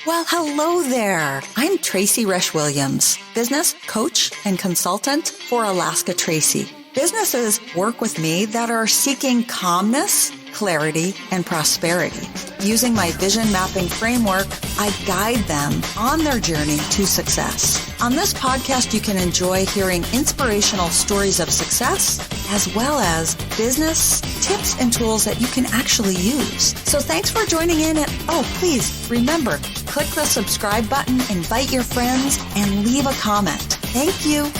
Well, hello there. I'm Tracy Resch-Williams, business coach and consultant for Alaska Tracy. Businesses work with me that are seeking calmness, clarity, and prosperity. Using my vision mapping framework, I guide them on their journey to success. On this podcast, you can enjoy hearing inspirational stories of success, as well as business tips and tools that you can actually use. So thanks for joining in. And please remember, click the subscribe button, invite your friends, and leave a comment. Thank you.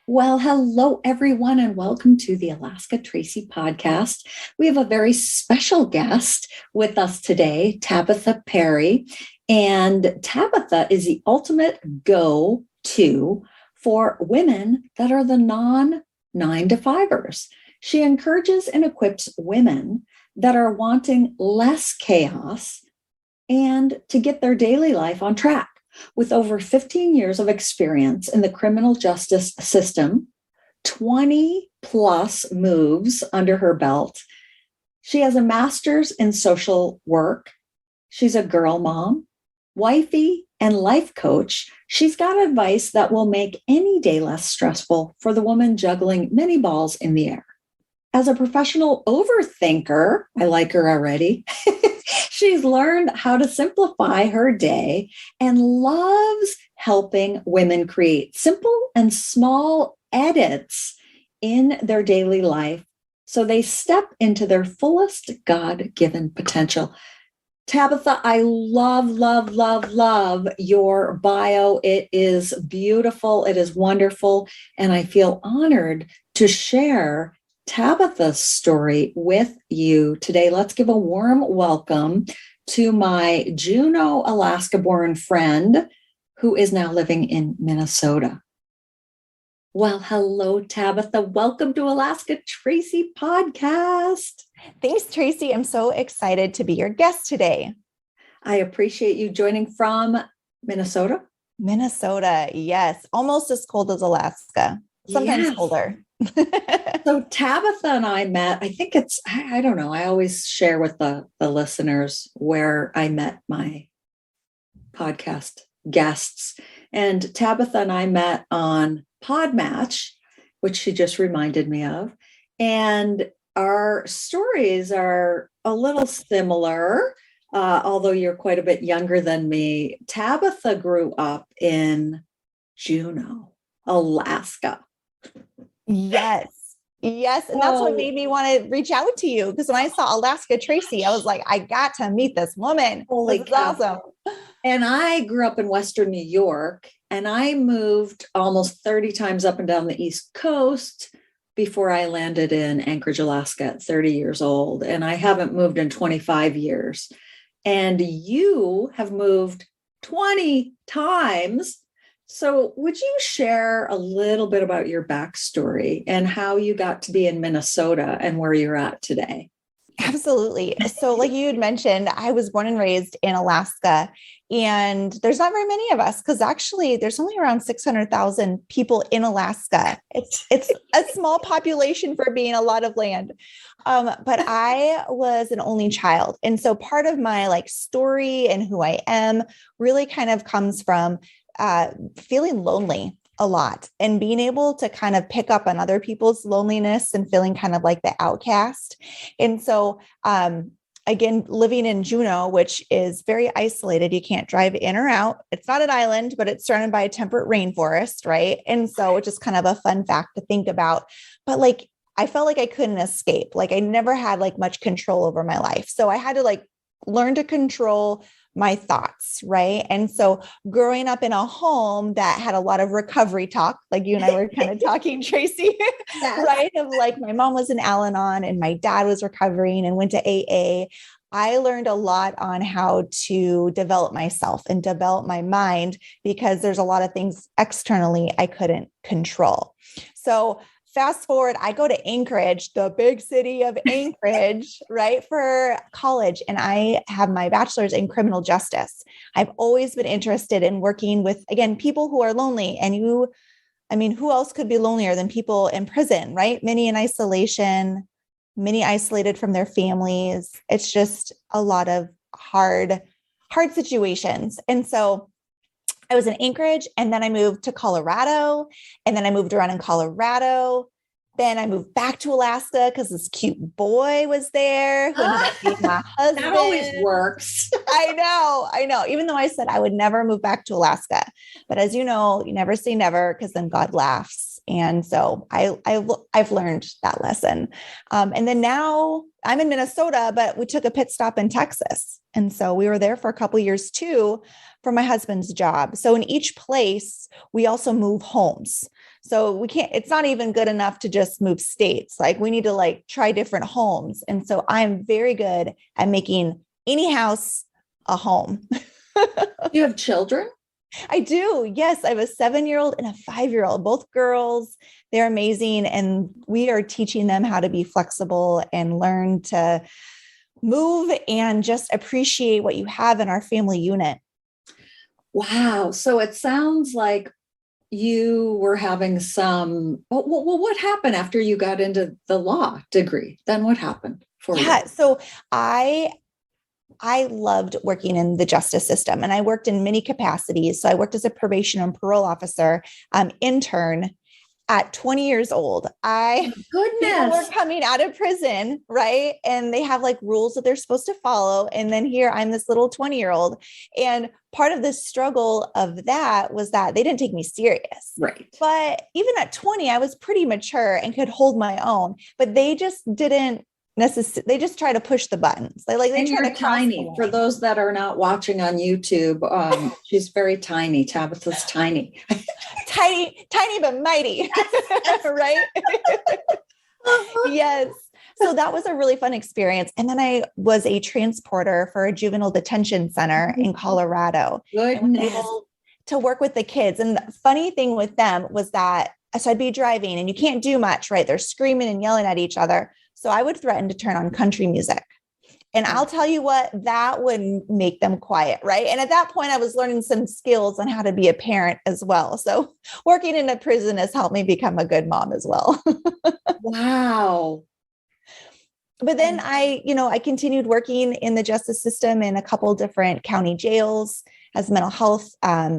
Well, hello, everyone, and welcome to the Alaska Tracy podcast. We have a very special guest with us today, Tabatha Perry. And Tabitha is the ultimate go-to for women that are the non-9-to-5ers. She encourages and equips women that are wanting less chaos and to get their daily life on track. With over 15 years of experience in the criminal justice system, 20 plus moves under her belt, she has a master's in social work. She's a girl mom, wifey, and life coach. She's got advice that will make any day less stressful for the woman juggling many balls in the air. As a professional overthinker, I like her already. She's learned how to simplify her day and loves helping women create simple and small edits in their daily life so they step into their fullest God-given potential. Tabitha, I love your bio. It is beautiful. It is wonderful. And I feel honored to share Tabitha's story with you today. Let's give a warm welcome to my Juneau, Alaska-born friend who is now living in Minnesota. Well, hello, Tabitha. Welcome to Alaska Tracy podcast. Thanks, Tracy. I'm so excited to be your guest today. I appreciate you joining from Minnesota. Minnesota, yes. Almost as cold as Alaska. Sometimes colder. So Tabitha and I met, I think I don't know. I always share with the listeners where I met my podcast guests. And Tabitha and I met on Podmatch, which she just reminded me of. And our stories are a little similar, although you're quite a bit younger than me. Tabitha grew up in Juneau, Alaska. Yes. And that's what made me want to reach out to you. Because when I saw Alaska Tracy, I was like, I got to meet this woman. Holy cow. Awesome. And I grew up in Western New York, and I moved almost 30 times up and down the East Coast before I landed in Anchorage, Alaska at 30 years old. And I haven't moved in 25 years. And you have moved 20 times. So would you share a little bit about your backstory and how you got to be in Minnesota and where you're at today? Absolutely. So like you had mentioned, I was born and raised in Alaska, and there's not very many of us because actually there's only around 600,000 people in Alaska. It's a small population for being a lot of land. But I was an only child. And so part of my story and who I am really kind of comes from feeling lonely a lot and being able to kind of pick up on other people's loneliness and feeling kind of like the outcast. And so, again, living in Juneau, which is very isolated, you can't drive in or out. It's not an island, but it's surrounded by a temperate rainforest, right? And so it's just kind of a fun fact to think about. But I felt like I couldn't escape. I never had much control over my life. So I had to learn to control my thoughts, right? And so growing up in a home that had a lot of recovery talk, like you and I were kind of talking, Tracy, yes. Right? Of my mom was in Al-Anon and my dad was recovering and went to AA. I learned a lot on how to develop myself and develop my mind because there's a lot of things externally I couldn't control. So fast forward, I go to Anchorage, the big city of Anchorage, right, for college. And I have my bachelor's in criminal justice. I've always been interested in working with, again, people who are lonely. And who else could be lonelier than people in prison, right? Many in isolation, many isolated from their families. It's just a lot of hard situations. And so I was in Anchorage, and then I moved to Colorado, and then I moved around in Colorado. Then I moved back to Alaska because this cute boy was there who ended up being my husband. That always works. I know. Even though I said I would never move back to Alaska, but as you know, you never say never, because then God laughs. And so I've learned that lesson. And then now I'm in Minnesota, but we took a pit stop in Texas. And so we were there for a couple of years too, for my husband's job. So in each place, we also move homes. So it's not even good enough to just move states. Like, we need to try different homes. And so I'm very good at making any house a home. You have children? I do. Yes. I have a 7-year-old and a 5-year-old, both girls. They're amazing. And we are teaching them how to be flexible and learn to move and just appreciate what you have in our family unit. Wow. So it sounds like you were having some, well, what happened after you got into the law degree? Then what happened for you? Yeah. So I loved working in the justice system, and I worked in many capacities. So I worked as a probation and parole officer, intern at 20 years old. People were coming out of prison, right? And they have rules that they're supposed to follow. And then here I'm this little 20-year-old. And part of the struggle of that was that they didn't take me serious. Right. But even at 20, I was pretty mature and could hold my own, but they just didn't they just try to push the buttons. They try to tiny. For those that are not watching on YouTube, she's very tiny. Tabitha's tiny. tiny, but mighty. Yes. Right? Yes. So that was a really fun experience. And then I was a transporter for a juvenile detention center in Colorado. Goodness. Able to work with the kids. And the funny thing with them was that, so I'd be driving and you can't do much, right? They're screaming and yelling at each other. So I would threaten to turn on country music. And I'll tell you what, that would make them quiet, right? And at that point, I was learning some skills on how to be a parent as well. So working in a prison has helped me become a good mom as well. Wow. But then I continued working in the justice system in a couple different county jails as mental health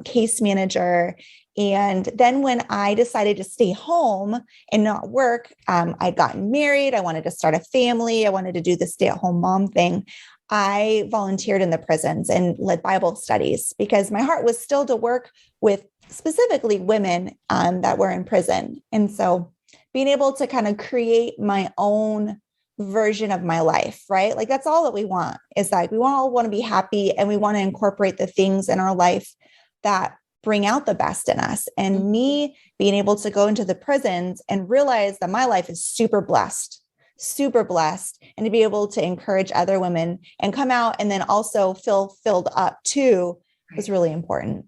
case manager. And then when I decided to stay home and not work, I'd gotten married. I wanted to start a family. I wanted to do the stay-at-home mom thing. I volunteered in the prisons and led Bible studies because my heart was still to work with specifically women that were in prison. And so being able to kind of create my own version of my life, right? That's all that we want, is that we all want to be happy, and we want to incorporate the things in our life that bring out the best in us. And me being able to go into the prisons and realize that my life is super blessed, and to be able to encourage other women and come out and then also feel filled up too was really important.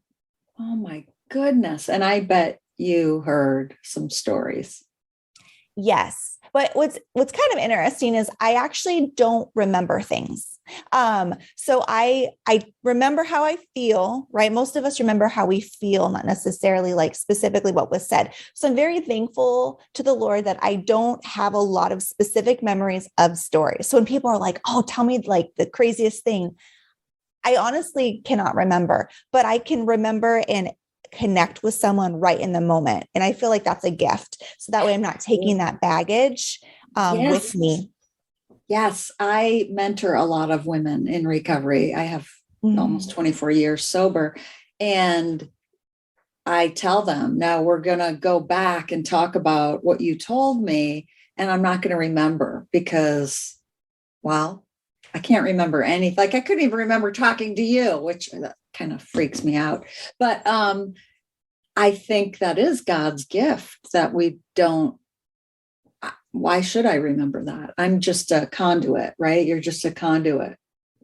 Oh my goodness. And I bet you heard some stories. Yes. But what's kind of interesting is I actually don't remember things. So I remember how I feel, right? Most of us remember how we feel, not necessarily specifically what was said. So I'm very thankful to the Lord that I don't have a lot of specific memories of stories. So when people are like, oh, tell me the craziest thing, I honestly cannot remember, but I can remember and connect with someone right in the moment. And I feel like that's a gift. So that way I'm not taking that baggage with me. Yes. I mentor a lot of women in recovery. I have almost 24 years sober. And I tell them, now we're going to go back and talk about what you told me. And I'm not going to remember because, well, I can't remember anything. I couldn't even remember talking to you, which kind of freaks me out. But I think that is God's gift that we don't. Why should I remember that? I'm just a conduit, right? You're just a conduit.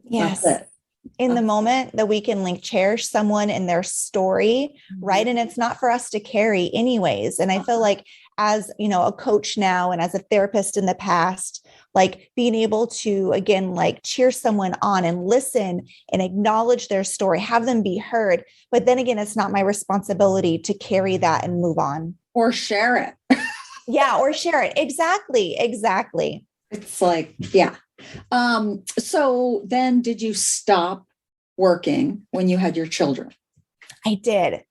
Yes. In the moment that we can cherish someone and their story, right? And it's not for us to carry anyways. And I feel like as, a coach now and as a therapist in the past, being able to, again, cheer someone on and listen and acknowledge their story, have them be heard. But then again, it's not my responsibility to carry that and move on. Or share it. Yeah. Or share it. Exactly. It's So then did you stop working when you had your children? I did.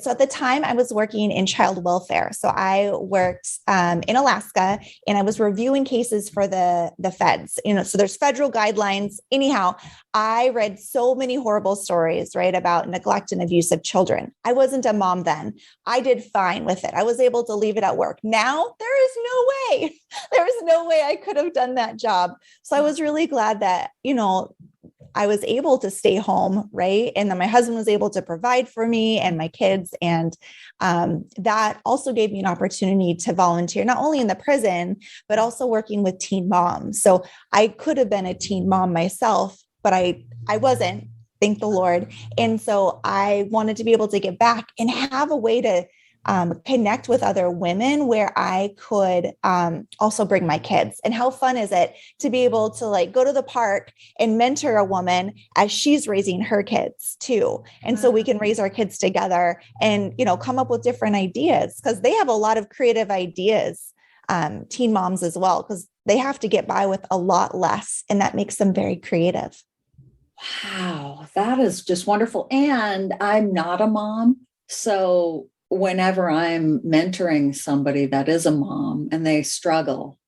So at the time I was working in child welfare. So I worked in Alaska and I was reviewing cases for the feds, so there's federal guidelines. Anyhow, I read so many horrible stories, right, about neglect and abuse of children. I wasn't a mom then. I did fine with it. I was able to leave it at work. Now there is no way. There is no way I could have done that job. So I was really glad that, I was able to stay home, right? And then my husband was able to provide for me and my kids. And that also gave me an opportunity to volunteer, not only in the prison, but also working with teen moms. So I could have been a teen mom myself, but I wasn't, thank the Lord. And so I wanted to be able to get back and have a way to connect with other women where I could also bring my kids. And how fun is it to be able to go to the park and mentor a woman as she's raising her kids too. And so we can raise our kids together and, come up with different ideas, because they have a lot of creative ideas, teen moms as well, because they have to get by with a lot less, and that makes them very creative. Wow, that is just wonderful. And I'm not a mom. So whenever I'm mentoring somebody that is a mom and they struggle,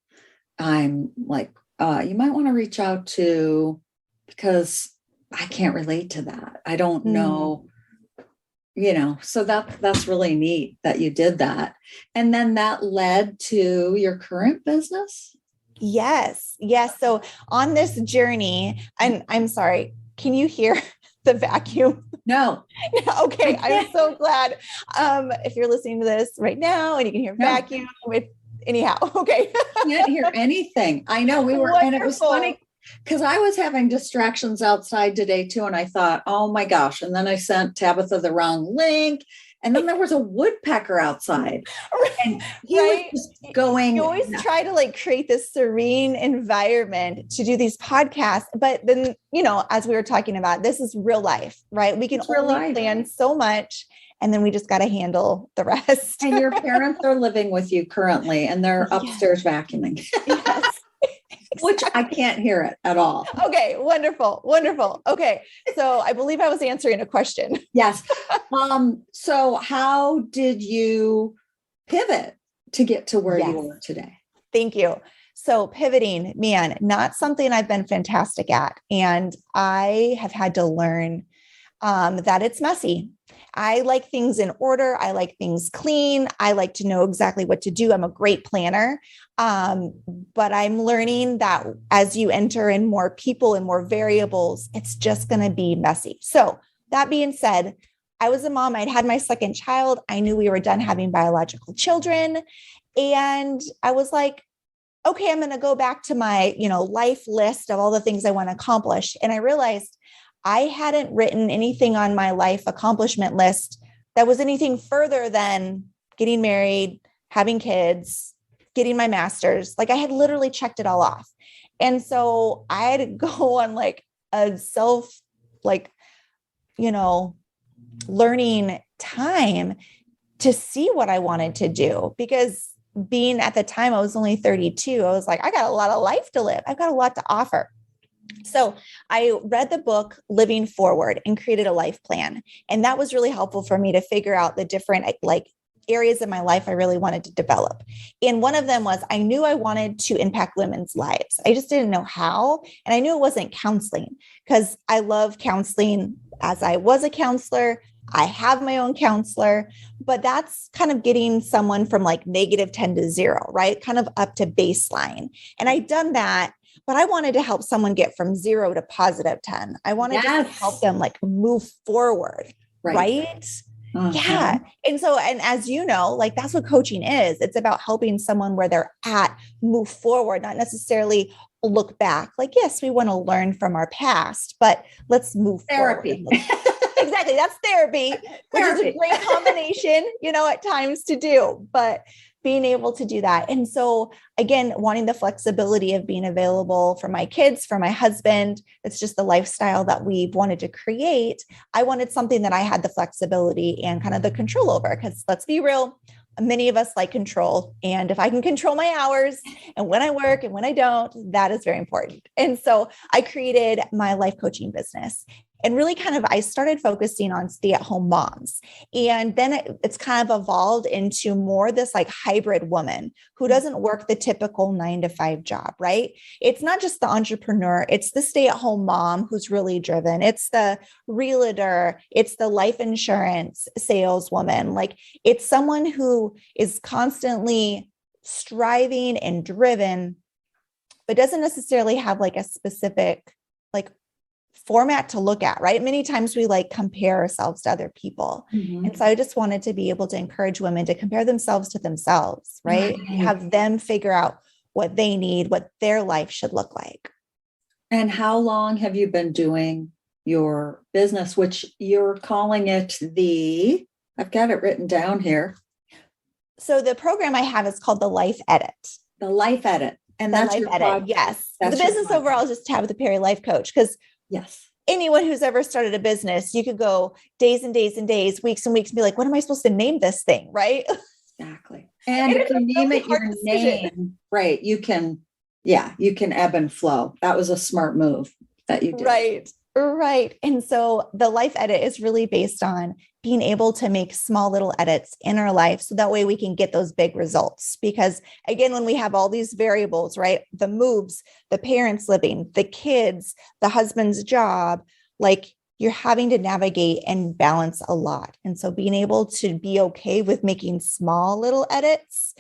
I'm like, you might want to reach out to, because I can't relate to that. I don't know, so that's really neat that you did that. And then that led to your current business. Yes. So on this journey, and I'm sorry, can you hear the vacuum? No. Okay. I'm so glad. If you're listening to this right now and you can hear vacuum, anyhow. Okay. Can't hear anything. I know we were, and it was funny because I was having distractions outside today too. And I thought, oh my gosh. And then I sent Tabitha the wrong link. And then there was a woodpecker outside. And he was just going. You always try to create this serene environment to do these podcasts. But then, as we were talking about, this is real life, right? We can only plan so much, and then we just got to handle the rest. And your parents are living with you currently, and they're upstairs vacuuming. Yes. Which I can't hear it at all. Okay, wonderful. Okay, so I believe I was answering a question. Yes. So how did you pivot to get to where you are today? Thank you. So pivoting, man, not something I've been fantastic at. And I have had to learn that it's messy. I like things in order. I like things clean. I like to know exactly what to do. I'm a great planner. But I'm learning that as you enter in more people and more variables, it's just going to be messy. So that being said, I was a mom. I'd had my second child. I knew we were done having biological children. And I was like, okay, I'm going to go back to my, life list of all the things I want to accomplish. And I realized I hadn't written anything on my life accomplishment list that was anything further than getting married, having kids, getting my master's. I had literally checked it all off. And so I had to go on a self, learning time to see what I wanted to do, because being at the time, I was only 32. I was like, I got a lot of life to live. I've got a lot to offer. So I read the book Living Forward and created a life plan. And that was really helpful for me to figure out the different areas of my life I really wanted to develop. And one of them was I knew I wanted to impact women's lives. I just didn't know how. And I knew it wasn't counseling, because I love counseling. As I was a counselor, I have my own counselor, but that's kind of getting someone from -10 to 0, right? Kind of up to baseline. And I'd done that, but I wanted to help someone get from 0 to +10. I wanted to help them move forward, right? Uh-huh. Yeah. And so, and as you know, that's what coaching is. It's about helping someone where they're at move forward, not necessarily look back. Yes, we want to learn from our past, but let's move therapy. Forward. Exactly. That's therapy, which is a great combination, at times to do, but being able to do that. And so again, wanting the flexibility of being available for my kids, for my husband, it's just the lifestyle that we've wanted to create. I wanted something that I had the flexibility and kind of the control over, because let's be real, many of us like control. And if I can control my hours and when I work and when I don't, that is very important. And so I created my life coaching business. And really I started focusing on stay-at-home moms. And then it's kind of evolved into more this like hybrid woman who doesn't work the typical 9-to-5 job, right? It's not just the entrepreneur, it's the stay-at-home mom who's really driven. It's the realtor, it's the life insurance saleswoman. Like it's someone who is constantly striving and driven, but doesn't necessarily have like a specific like format to look at, right? Many times we like compare ourselves to other people. Mm-hmm. And so I just wanted to be able to encourage women to compare themselves to themselves, right? Have them figure out what they need, what their life should look like. And how long have you been doing your business, which you're calling it I've got it written down here. So the program I have is called the Life Edit. The Life Edit. And the that's Life your Edit. podcast. Yes. That's the business overall is just Tabitha Perry Life Coach. Because yes, anyone who's ever started a business, you could go days and days and days, weeks and weeks, and be like, what am I supposed to name this thing? Right. Exactly. And if you name it your name, right, you can ebb and flow. That was a smart move that you did. Right. And so the Life Edit is really based on being able to make small little edits in our life. So that way we can get those big results. Because again, when we have all these variables, right, the moves, the parents living, the kids, the husband's job, like you're having to navigate and balance a lot. And so being able to be okay with making small little edits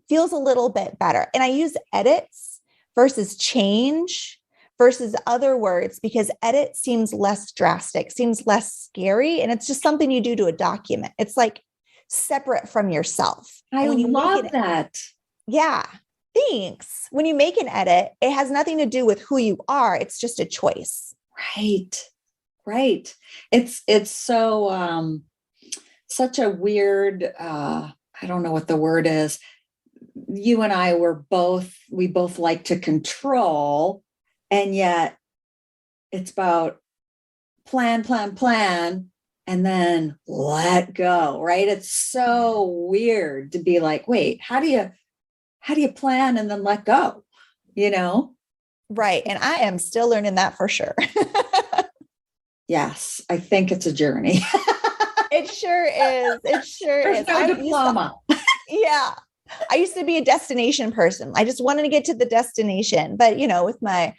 feels a little bit better. And I use edits versus change versus other words, because edit seems less drastic, seems less scary. And it's just something you do to a document. It's like separate from yourself. I love that. Yeah. Thanks. When you make an edit, it has nothing to do with who you are. It's just a choice. Right. It's so, such a weird, I don't know what the word is. You and I we both like to control. And yet it's about plan, and then let go, right? It's so weird to be like, wait, how do you plan and then let go? Right. And I am still learning that for sure. Yes. I think it's a journey. It sure is. There's no diploma. Yeah. I used to be a destination person. I just wanted to get to the destination, but with my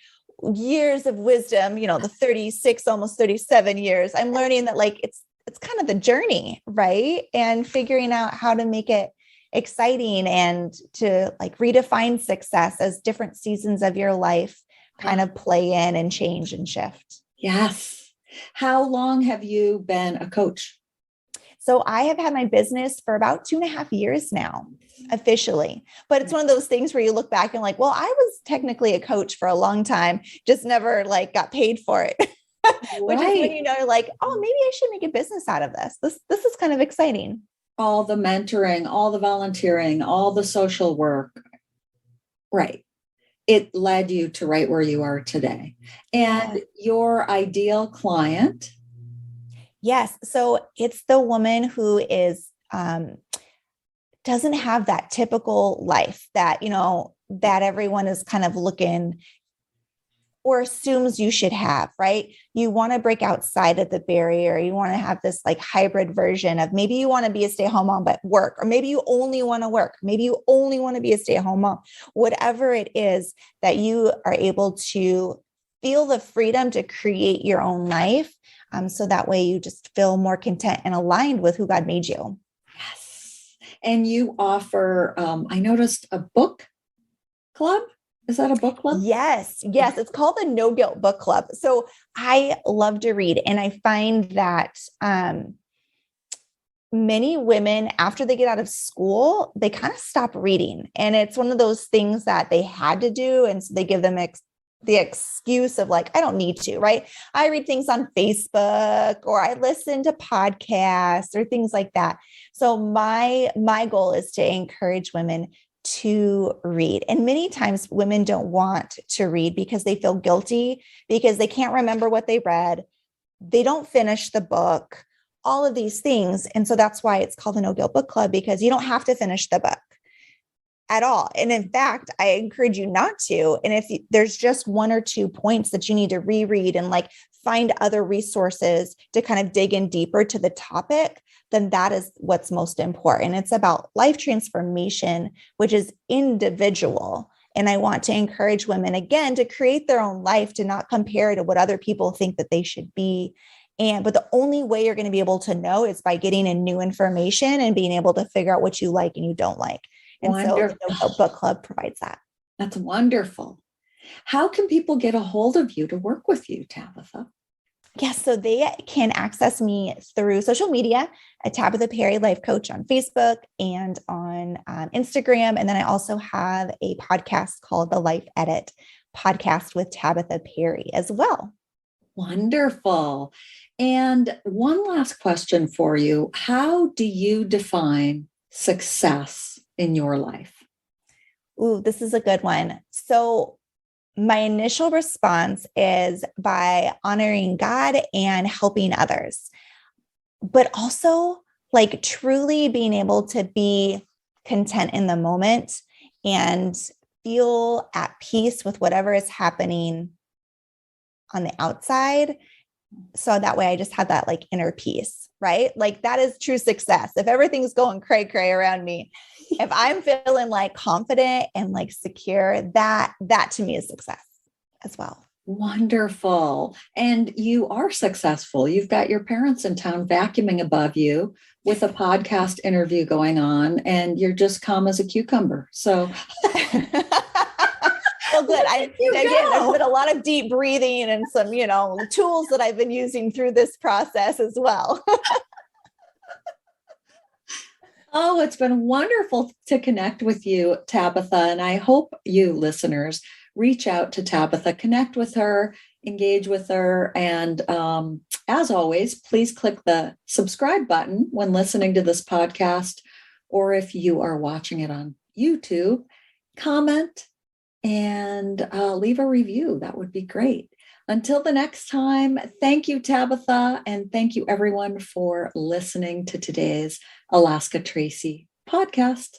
years of wisdom, the 36, almost 37 years, I'm learning that like, it's kind of the journey, right? And figuring out how to make it exciting and to like redefine success as different seasons of your life kind of play in and change and shift. Yes. How long have you been a coach? So I have had my business for about 2.5 years now, officially. But it's one of those things where you look back and like, well, I was technically a coach for a long time, just never like got paid for it. Which is when you're like, oh, maybe I should make a business out of this. This is kind of exciting. All the mentoring, all the volunteering, all the social work. Right. It led you to right where you are today. And your ideal client. Yes. So it's the woman who is, doesn't have that typical life that, that everyone is kind of looking or assumes you should have, right? You want to break outside of the barrier. You want to have this like hybrid version of maybe you want to be a stay-at-home mom, but work, or maybe you only want to work. Maybe you only want to be a stay-at-home mom, whatever it is that you are able to feel the freedom to create your own life. So that way you just feel more content and aligned with who God made you. Yes. And you offer, I noticed a book club. Is that a book club? Yes. It's called the No Guilt Book Club. So I love to read. And I find that many women, after they get out of school, they kind of stop reading. And it's one of those things that they had to do. And so they give them the excuse of like, I don't need to, right? I read things on Facebook or I listen to podcasts or things like that. So my goal is to encourage women to read. And many times women don't want to read because they feel guilty, because they can't remember what they read. They don't finish the book, all of these things. And so that's why it's called the No Guilt Book Club, because you don't have to finish the book at all. And in fact, I encourage you not to. And if there's just one or two points that you need to reread and like find other resources to kind of dig in deeper to the topic, then that is what's most important. It's about life transformation, which is individual. And I want to encourage women, again, to create their own life, to not compare to what other people think that they should be. But the only way you're going to be able to know is by getting in new information and being able to figure out what you like and you don't like. And Wonderful. so the No Book Club provides that. That's wonderful. How can people get a hold of you to work with you, Tabitha? Yes, so they can access me through social media at Tabatha Perry Life Coach on Facebook and on Instagram. And then I also have a podcast called the Life Edit Podcast with Tabatha Perry as well. Wonderful. And one last question for you. How do you define success in your life? Ooh, this is a good one. So my initial response is by honoring God and helping others, but also like truly being able to be content in the moment and feel at peace with whatever is happening on the outside. So that way I just have that like inner peace, right? Like that is true success. If everything's going cray cray around me, if I'm feeling like confident and like secure, that to me is success as well. Wonderful. And you are successful. You've got your parents in town vacuuming above you with a podcast interview going on, and you're just calm as a cucumber. So well, good. There's been a lot of deep breathing and some, tools that I've been using through this process as well. Oh, it's been wonderful to connect with you, Tabitha. And I hope you listeners reach out to Tabitha, connect with her, engage with her. And as always, please click the subscribe button when listening to this podcast, or if you are watching it on YouTube, comment and leave a review. That would be great. Until the next time, thank you, Tabitha, and thank you, everyone, for listening to today's Alaska Tracy podcast.